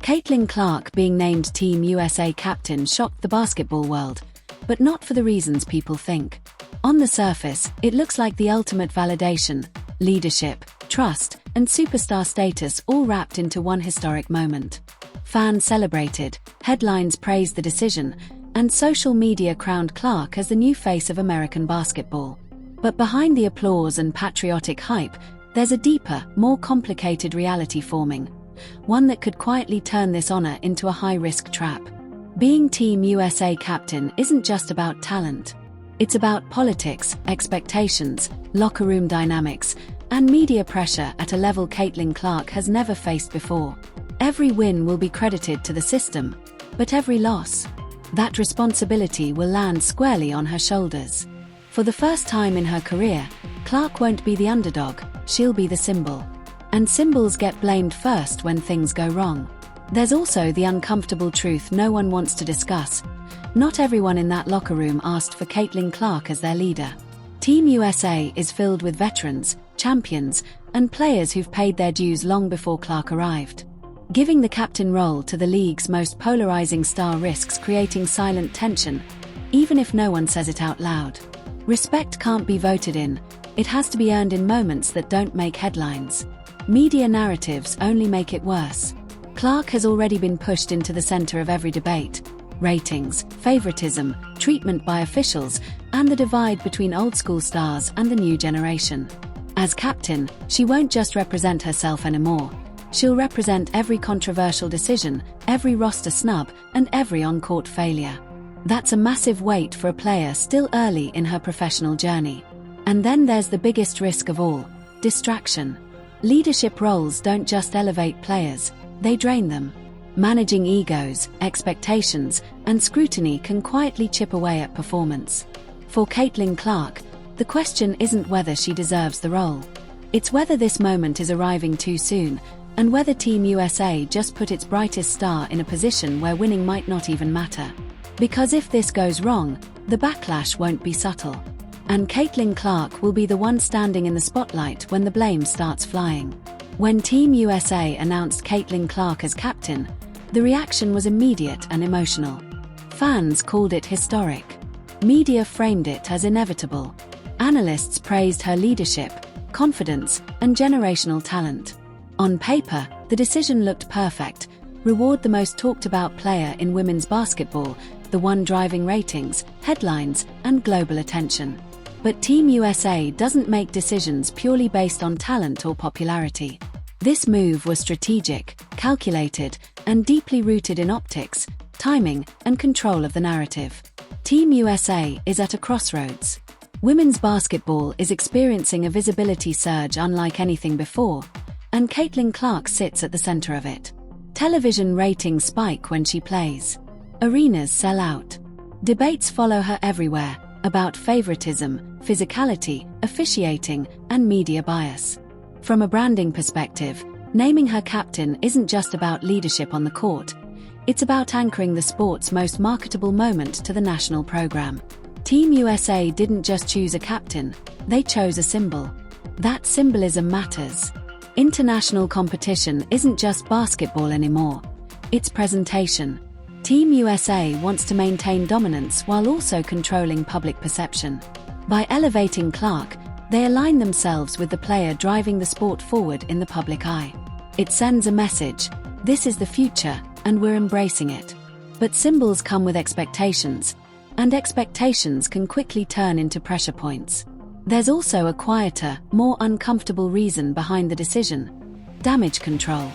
Caitlin Clark being named Team USA captain shocked the basketball world, but not for the reasons people think. On the surface, it looks like the ultimate validation, leadership, trust, and superstar status all wrapped into one historic moment. Fans celebrated, headlines praised the decision, and social media crowned Clark as the new face of American basketball. But behind the applause and patriotic hype, there's a deeper, more complicated reality forming, one that could quietly turn this honor into a high-risk trap. Being Team USA captain isn't just about talent. It's about politics, expectations, locker room dynamics, and media pressure at a level Caitlin Clark has never faced before. Every win will be credited to the system, but every loss, that responsibility will land squarely on her shoulders. For the first time in her career, Clark won't be the underdog, she'll be the symbol. And symbols get blamed first when things go wrong. There's also the uncomfortable truth no one wants to discuss. Not everyone in that locker room asked for Caitlin Clark as their leader. Team USA is filled with veterans, champions, and players who've paid their dues long before Clark arrived. Giving the captain role to the league's most polarizing star risks creating silent tension, even if no one says it out loud. Respect can't be voted in, it has to be earned in moments that don't make headlines. Media narratives only make it worse. Clark has already been pushed into the center of every debate. Ratings, favoritism, treatment by officials, and the divide between old-school stars and the new generation. As captain, she won't just represent herself anymore. She'll represent every controversial decision, every roster snub, and every on-court failure. That's a massive weight for a player still early in her professional journey. And then there's the biggest risk of all: distraction. Leadership roles don't just elevate players, they drain them. Managing egos, expectations, and scrutiny can quietly chip away at performance. For Caitlin Clark, the question isn't whether she deserves the role. It's whether this moment is arriving too soon, and whether Team USA just put its brightest star in a position where winning might not even matter. Because if this goes wrong, the backlash won't be subtle. And Caitlin Clark will be the one standing in the spotlight when the blame starts flying. When Team USA announced Caitlin Clark as captain, the reaction was immediate and emotional. Fans called it historic. Media framed it as inevitable. Analysts praised her leadership, confidence, and generational talent. On paper, the decision looked perfect: reward the most talked-about player in women's basketball, the one driving ratings, headlines, and global attention. But Team USA doesn't make decisions purely based on talent or popularity. This move was strategic, calculated, and deeply rooted in optics, timing, and control of the narrative. Team USA is at a crossroads. Women's basketball is experiencing a visibility surge unlike anything before, and Caitlin Clark sits at the center of it. Television ratings spike when she plays. Arenas sell out. Debates follow her everywhere, about favoritism, physicality, officiating, and media bias. From a branding perspective, naming her captain isn't just about leadership on the court. It's about anchoring the sport's most marketable moment to the national program. Team USA didn't just choose a captain, they chose a symbol. That symbolism matters. International competition isn't just basketball anymore. It's presentation. Team USA wants to maintain dominance while also controlling public perception. By elevating Clark, they align themselves with the player driving the sport forward in the public eye. It sends a message: this is the future, and we're embracing it. But symbols come with expectations, and expectations can quickly turn into pressure points. There's also a quieter, more uncomfortable reason behind the decision: damage control.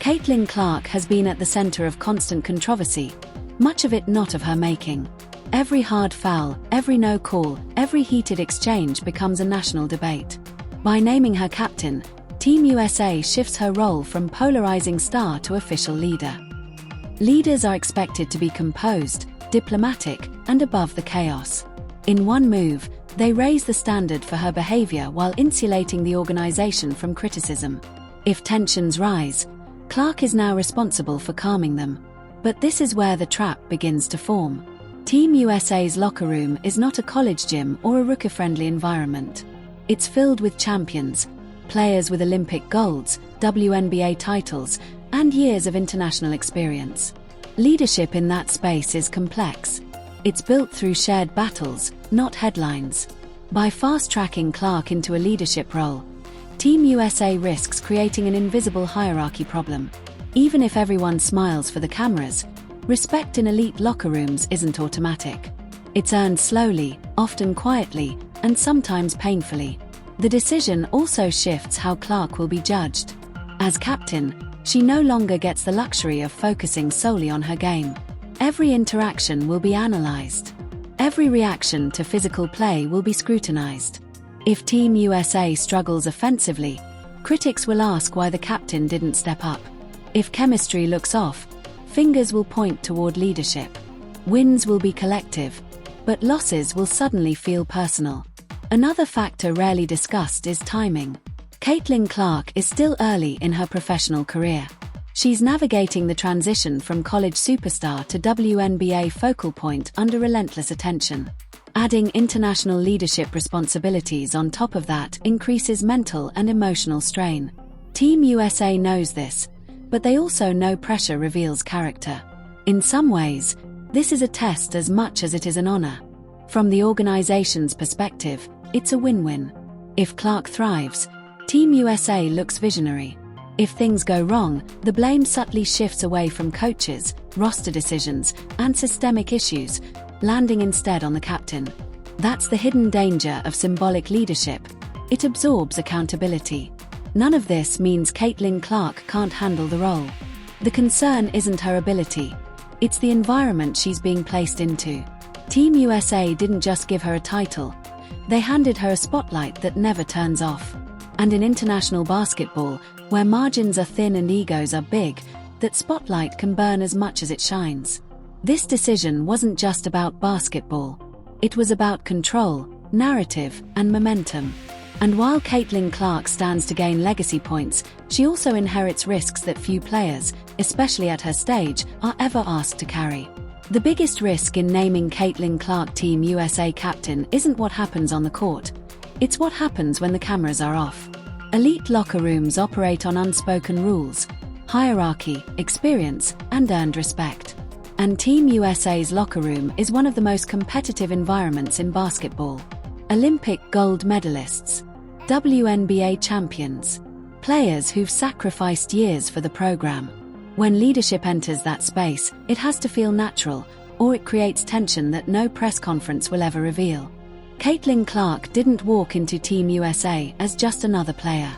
Caitlin Clark has been at the center of constant controversy, much of it not of her making. Every hard foul, every no call, every heated exchange becomes a national debate. By naming her captain, Team USA shifts her role from polarizing star to official leader. Leaders are expected to be composed, diplomatic, and above the chaos. In one move, they raise the standard for her behavior while insulating the organization from criticism. If tensions rise, Clark is now responsible for calming them. But this is where the trap begins to form. Team USA's locker room is not a college gym or a rookie-friendly environment. It's filled with champions, players with Olympic golds, WNBA titles, and years of international experience. Leadership in that space is complex. It's built through shared battles, not headlines. By fast-tracking Clark into a leadership role, Team USA risks creating an invisible hierarchy problem. Even if everyone smiles for the cameras, respect in elite locker rooms isn't automatic. It's earned slowly, often quietly, and sometimes painfully. The decision also shifts how Clark will be judged. As captain, she no longer gets the luxury of focusing solely on her game. Every interaction will be analyzed. Every reaction to physical play will be scrutinized. If Team USA struggles offensively, critics will ask why the captain didn't step up. If chemistry looks off, fingers will point toward leadership. Wins will be collective, but losses will suddenly feel personal. Another factor rarely discussed is timing. Caitlin Clark is still early in her professional career. She's navigating the transition from college superstar to WNBA focal point under relentless attention. Adding international leadership responsibilities on top of that increases mental and emotional strain. Team USA knows this, but they also know pressure reveals character. In some ways, this is a test as much as it is an honor. From the organization's perspective, it's a win-win. If Clark thrives, Team USA looks visionary. If things go wrong, the blame subtly shifts away from coaches, roster decisions, and systemic issues, landing instead on the captain. That's the hidden danger of symbolic leadership. It absorbs accountability. None of this means Caitlin Clark can't handle the role. The concern isn't her ability. It's the environment she's being placed into. Team USA didn't just give her a title. They handed her a spotlight that never turns off. And in international basketball, where margins are thin and egos are big, that spotlight can burn as much as it shines. This decision wasn't just about basketball. It was about control, narrative, and momentum. And while Caitlin Clark stands to gain legacy points, she also inherits risks that few players, especially at her stage, are ever asked to carry. The biggest risk in naming Caitlin Clark Team USA captain isn't what happens on the court. It's what happens when the cameras are off. Elite locker rooms operate on unspoken rules, hierarchy, experience, and earned respect. And Team USA's locker room is one of the most competitive environments in basketball. Olympic gold medalists, WNBA champions, players who've sacrificed years for the program. When leadership enters that space, it has to feel natural, or it creates tension that no press conference will ever reveal. Caitlin Clark didn't walk into Team USA as just another player.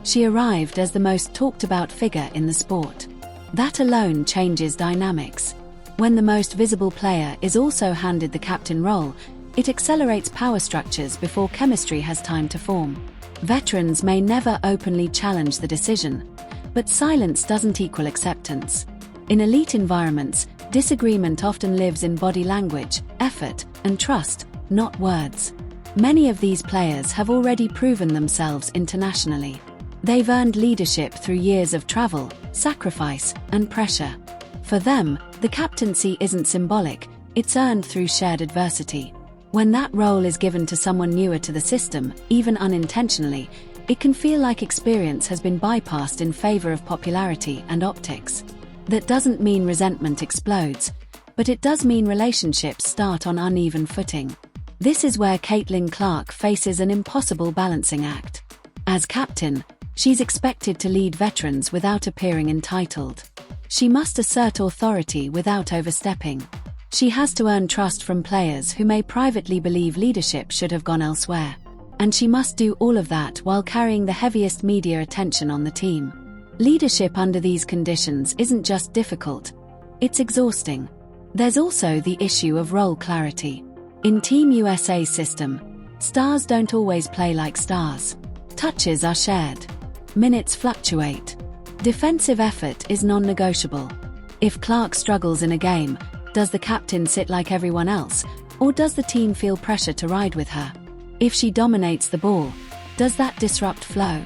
She arrived as the most talked-about figure in the sport. That alone changes dynamics. When the most visible player is also handed the captain role, it accelerates power structures before chemistry has time to form. Veterans may never openly challenge the decision, but silence doesn't equal acceptance. In elite environments, disagreement often lives in body language, effort, and trust, not words. Many of these players have already proven themselves internationally. They've earned leadership through years of travel, sacrifice, and pressure. For them, the captaincy isn't symbolic, it's earned through shared adversity. When that role is given to someone newer to the system, even unintentionally, it can feel like experience has been bypassed in favor of popularity and optics. That doesn't mean resentment explodes, but it does mean relationships start on uneven footing. This is where Caitlin Clark faces an impossible balancing act. As captain, she's expected to lead veterans without appearing entitled. She must assert authority without overstepping. She has to earn trust from players who may privately believe leadership should have gone elsewhere. And she must do all of that while carrying the heaviest media attention on the team. Leadership under these conditions isn't just difficult, it's exhausting. There's also the issue of role clarity. In Team USA's system, stars don't always play like stars. Touches are shared. Minutes fluctuate. Defensive effort is non-negotiable. If Clark struggles in a game, does the captain sit like everyone else, or does the team feel pressure to ride with her? If she dominates the ball, does that disrupt flow?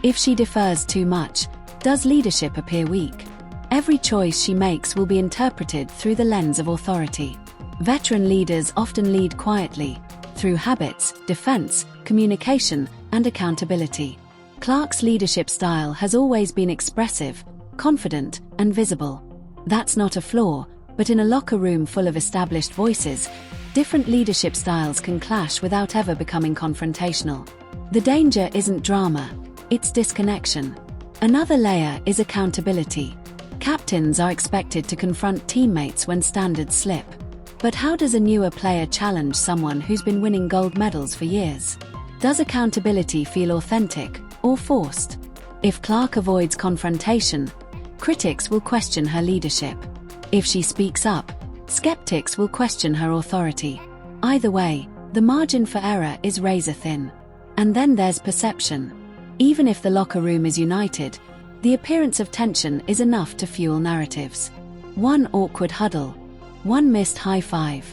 If she defers too much, does leadership appear weak? Every choice she makes will be interpreted through the lens of authority. Veteran leaders often lead quietly, through habits, defense, communication, and accountability. Clark's leadership style has always been expressive, confident, and visible. That's not a flaw, but in a locker room full of established voices, different leadership styles can clash without ever becoming confrontational. The danger isn't drama, it's disconnection. Another layer is accountability. Captains are expected to confront teammates when standards slip. But how does a newer player challenge someone who's been winning gold medals for years? Does accountability feel authentic or forced? If Clark avoids confrontation, critics will question her leadership. If she speaks up, skeptics will question her authority. Either way, the margin for error is razor thin. And then there's perception. Even if the locker room is united, the appearance of tension is enough to fuel narratives. One awkward huddle, one missed high five,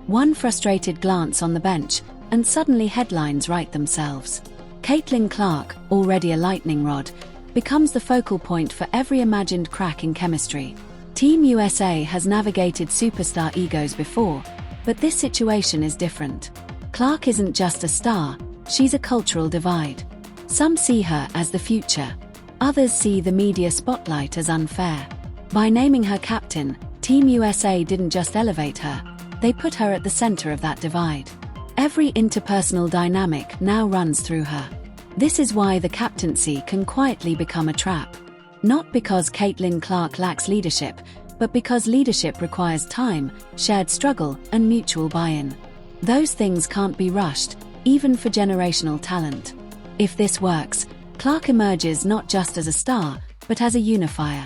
one frustrated glance on the bench, and suddenly headlines write themselves. Caitlin Clark, already a lightning rod, becomes the focal point for every imagined crack in chemistry. Team USA has navigated superstar egos before, but this situation is different. Clark isn't just a star, she's a cultural divide. Some see her as the future. Others see the media spotlight as unfair. By naming her captain, Team USA didn't just elevate her, they put her at the center of that divide. Every interpersonal dynamic now runs through her. This is why the captaincy can quietly become a trap. Not because Caitlin Clark lacks leadership, but because leadership requires time, shared struggle, and mutual buy-in. Those things can't be rushed, even for generational talent. If this works, Clark emerges not just as a star, but as a unifier.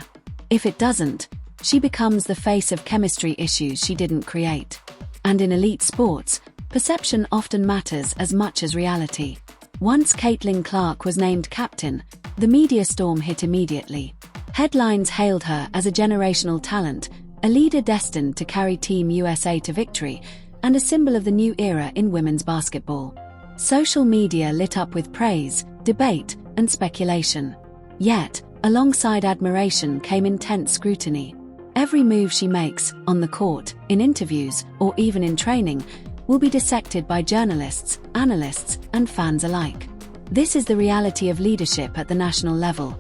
If it doesn't, she becomes the face of chemistry issues she didn't create. And in elite sports, perception often matters as much as reality. Once Caitlin Clark was named captain, the media storm hit immediately. Headlines hailed her as a generational talent, a leader destined to carry Team USA to victory, and a symbol of the new era in women's basketball. Social media lit up with praise, debate, and speculation. Yet, alongside admiration came intense scrutiny. Every move she makes, on the court, in interviews, or even in training, will be dissected by journalists, analysts, and fans alike. This is the reality of leadership at the national level.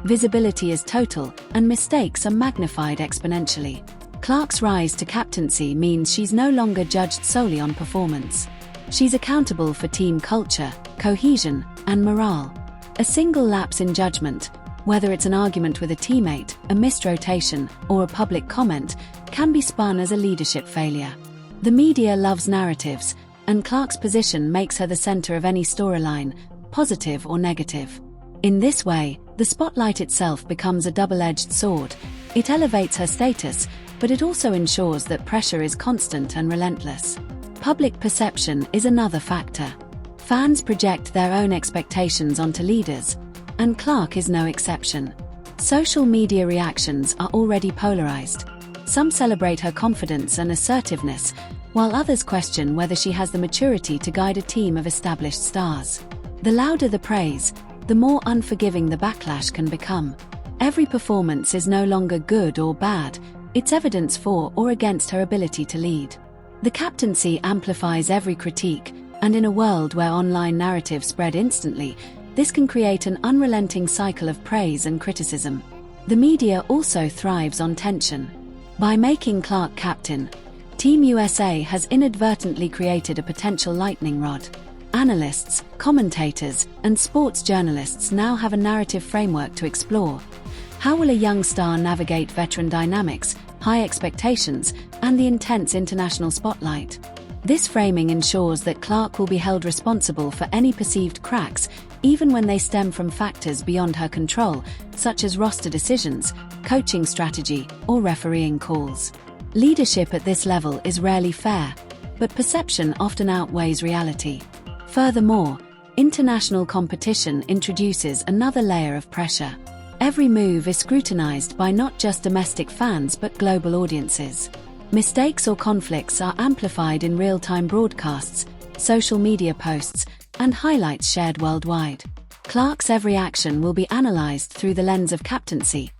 Visibility is total, and mistakes are magnified exponentially. Clark's rise to captaincy means she's no longer judged solely on performance. She's accountable for team culture, cohesion, and morale. A single lapse in judgment, whether it's an argument with a teammate, a missed rotation, or a public comment, can be spun as a leadership failure. The media loves narratives, and Clark's position makes her the center of any storyline, positive or negative. In this way, the spotlight itself becomes a double-edged sword. It elevates her status, but it also ensures that pressure is constant and relentless. Public perception is another factor. Fans project their own expectations onto leaders, and Clark is no exception. Social media reactions are already polarized. Some celebrate her confidence and assertiveness, while others question whether she has the maturity to guide a team of established stars. The louder the praise, the more unforgiving the backlash can become. Every performance is no longer good or bad, it's evidence for or against her ability to lead. The captaincy amplifies every critique, and in a world where online narratives spread instantly, this can create an unrelenting cycle of praise and criticism. The media also thrives on tension. By making Clark captain, Team USA has inadvertently created a potential lightning rod. Analysts, commentators, and sports journalists now have a narrative framework to explore. How will a young star navigate veteran dynamics, high expectations, and the intense international spotlight? This framing ensures that Clark will be held responsible for any perceived cracks, even when they stem from factors beyond her control, such as roster decisions, coaching strategy, or refereeing calls. Leadership at this level is rarely fair, but perception often outweighs reality. Furthermore, international competition introduces another layer of pressure. Every move is scrutinized by not just domestic fans but global audiences. Mistakes or conflicts are amplified in real-time broadcasts, social media posts, and highlights shared worldwide. Clark's every action will be analyzed through the lens of captaincy,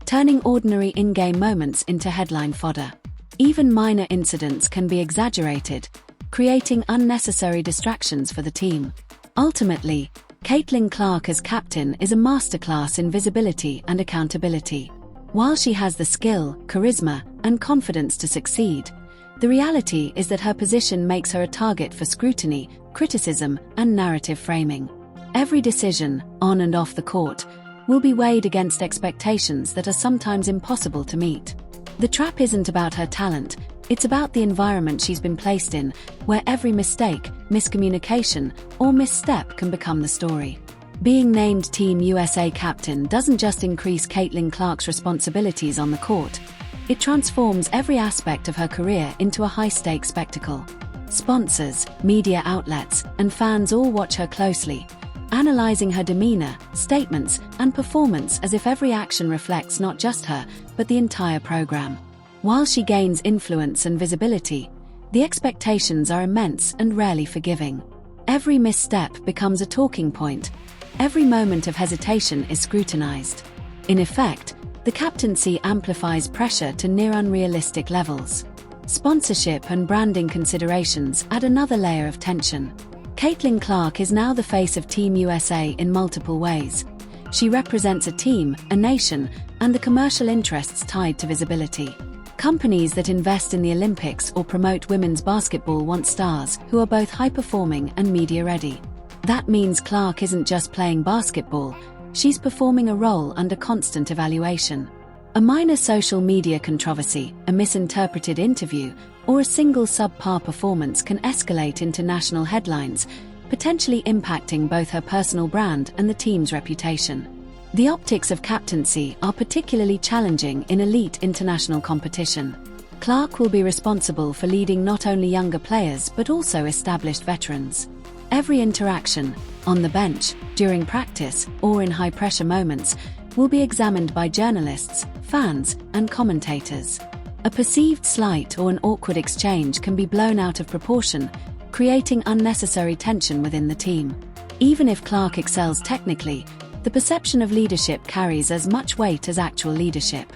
turning ordinary in-game moments into headline fodder. Even minor incidents can be exaggerated, creating unnecessary distractions for the team. Ultimately, Caitlin Clark as captain is a masterclass in visibility and accountability. While she has the skill, charisma, and confidence to succeed, the reality is that her position makes her a target for scrutiny, criticism, and narrative framing. Every decision, on and off the court, will be weighed against expectations that are sometimes impossible to meet. The trap isn't about her talent, it's about the environment she's been placed in, where every mistake, miscommunication, or misstep can become the story. Being named Team USA captain doesn't just increase Caitlin Clark's responsibilities on the court, it transforms every aspect of her career into a high-stakes spectacle. Sponsors, media outlets, and fans all watch her closely, analyzing her demeanor, statements, and performance as if every action reflects not just her, but the entire program. While she gains influence and visibility, the expectations are immense and rarely forgiving. Every misstep becomes a talking point. Every moment of hesitation is scrutinized. In effect, the captaincy amplifies pressure to near unrealistic levels. Sponsorship and branding considerations add another layer of tension. Caitlin Clark is now the face of Team USA in multiple ways. She represents a team, a nation, and the commercial interests tied to visibility. Companies that invest in the Olympics or promote women's basketball want stars who are both high-performing and media-ready. That means Clark isn't just playing basketball, she's performing a role under constant evaluation. A minor social media controversy, a misinterpreted interview, or a single subpar performance can escalate into national headlines, potentially impacting both her personal brand and the team's reputation. The optics of captaincy are particularly challenging in elite international competition. Clark will be responsible for leading not only younger players but also established veterans. Every interaction, on the bench, during practice, or in high-pressure moments, will be examined by journalists, fans, and commentators. A perceived slight or an awkward exchange can be blown out of proportion, creating unnecessary tension within the team. Even if Clark excels technically, the perception of leadership carries as much weight as actual leadership.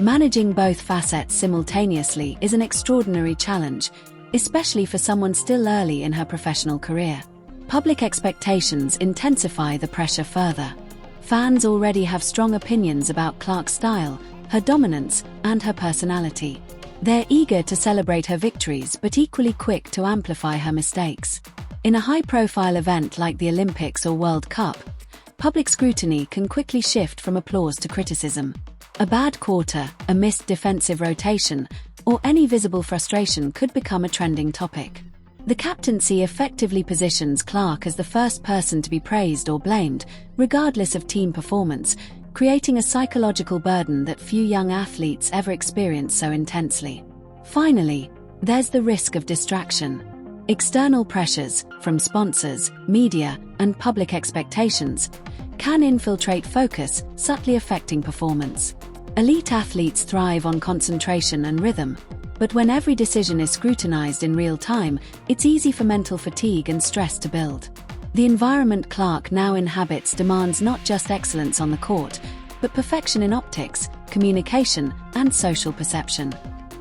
Managing both facets simultaneously is an extraordinary challenge, especially for someone still early in her professional career. Public expectations intensify the pressure further. Fans already have strong opinions about Clark's style, her dominance, and her personality. They're eager to celebrate her victories but equally quick to amplify her mistakes. In a high-profile event like the Olympics or World Cup, public scrutiny can quickly shift from applause to criticism. A bad quarter, a missed defensive rotation, or any visible frustration could become a trending topic. The captaincy effectively positions Clark as the first person to be praised or blamed, regardless of team performance, creating a psychological burden that few young athletes ever experience so intensely. Finally, there's the risk of distraction. External pressures, from sponsors, media, and public expectations, can infiltrate focus, subtly affecting performance. Elite athletes thrive on concentration and rhythm, but when every decision is scrutinized in real time, it's easy for mental fatigue and stress to build. The environment Clark now inhabits demands not just excellence on the court, but perfection in optics, communication, and social perception.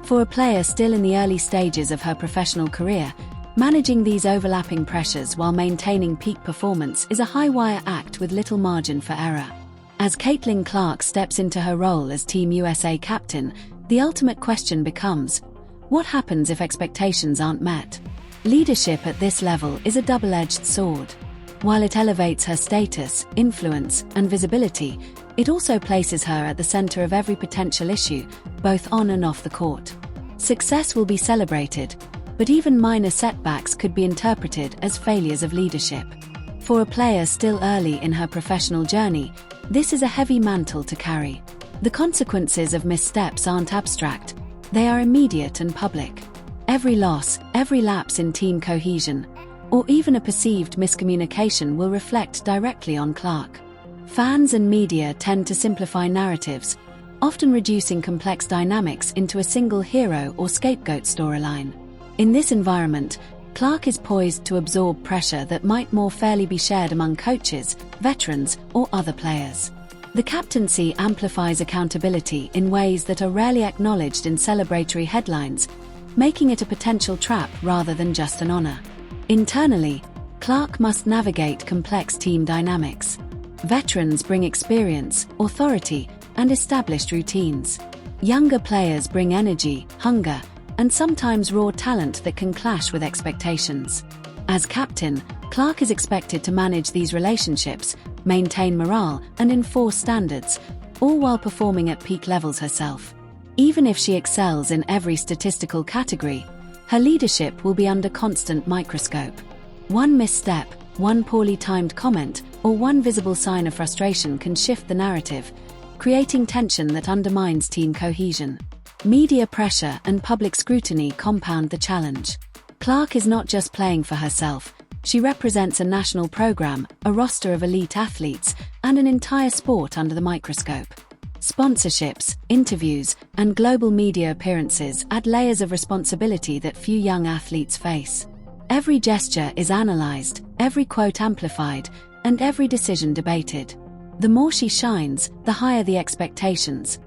For a player still in the early stages of her professional career, managing these overlapping pressures while maintaining peak performance is a high-wire act with little margin for error. As Caitlin Clark steps into her role as Team USA captain, the ultimate question becomes, what happens if expectations aren't met? Leadership at this level is a double-edged sword. While it elevates her status, influence, and visibility, it also places her at the center of every potential issue, both on and off the court. Success will be celebrated, but even minor setbacks could be interpreted as failures of leadership. For a player still early in her professional journey, this is a heavy mantle to carry. The consequences of missteps aren't abstract, they are immediate and public. Every loss, every lapse in team cohesion, or even a perceived miscommunication will reflect directly on Clark. Fans and media tend to simplify narratives, often reducing complex dynamics into a single hero or scapegoat storyline. In this environment, Clark is poised to absorb pressure that might more fairly be shared among coaches, veterans, or other players. The captaincy amplifies accountability in ways that are rarely acknowledged in celebratory headlines, making it a potential trap rather than just an honor. Internally, Clark must navigate complex team dynamics. Veterans bring experience, authority, and established routines. Younger players bring energy, hunger, and sometimes raw talent that can clash with expectations. As captain, Clark is expected to manage these relationships, maintain morale, and enforce standards, all while performing at peak levels herself. Even if she excels in every statistical category, her leadership will be under constant microscope. One misstep, one poorly timed comment, or one visible sign of frustration can shift the narrative, creating tension that undermines team cohesion. Media pressure and public scrutiny compound the challenge. Clark is not just playing for herself, she represents a national program, a roster of elite athletes, and an entire sport under the microscope. Sponsorships, interviews, and global media appearances add layers of responsibility that few young athletes face. Every gesture is analyzed, every quote amplified, and every decision debated. The more she shines, the higher the expectations.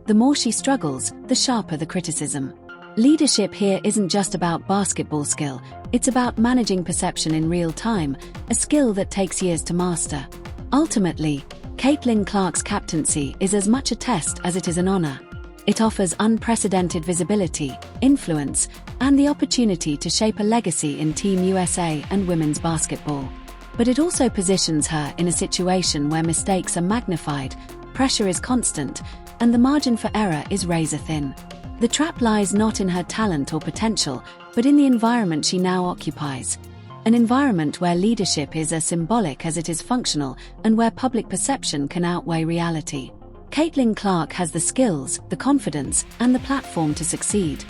The more she struggles, the sharper the criticism. Leadership here isn't just about basketball skill, it's about managing perception in real time, a skill that takes years to master. Ultimately, Caitlin Clark's captaincy is as much a test as it is an honor. It offers unprecedented visibility, influence, and the opportunity to shape a legacy in Team USA and women's basketball. But it also positions her in a situation where mistakes are magnified, pressure is constant, and the margin for error is razor-thin. The trap lies not in her talent or potential, but in the environment she now occupies. An environment where leadership is as symbolic as it is functional, and where public perception can outweigh reality. Caitlin Clark has the skills, the confidence, and the platform to succeed.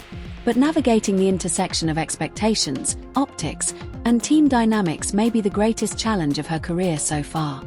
But navigating the intersection of expectations, optics, and team dynamics may be the greatest challenge of her career so far.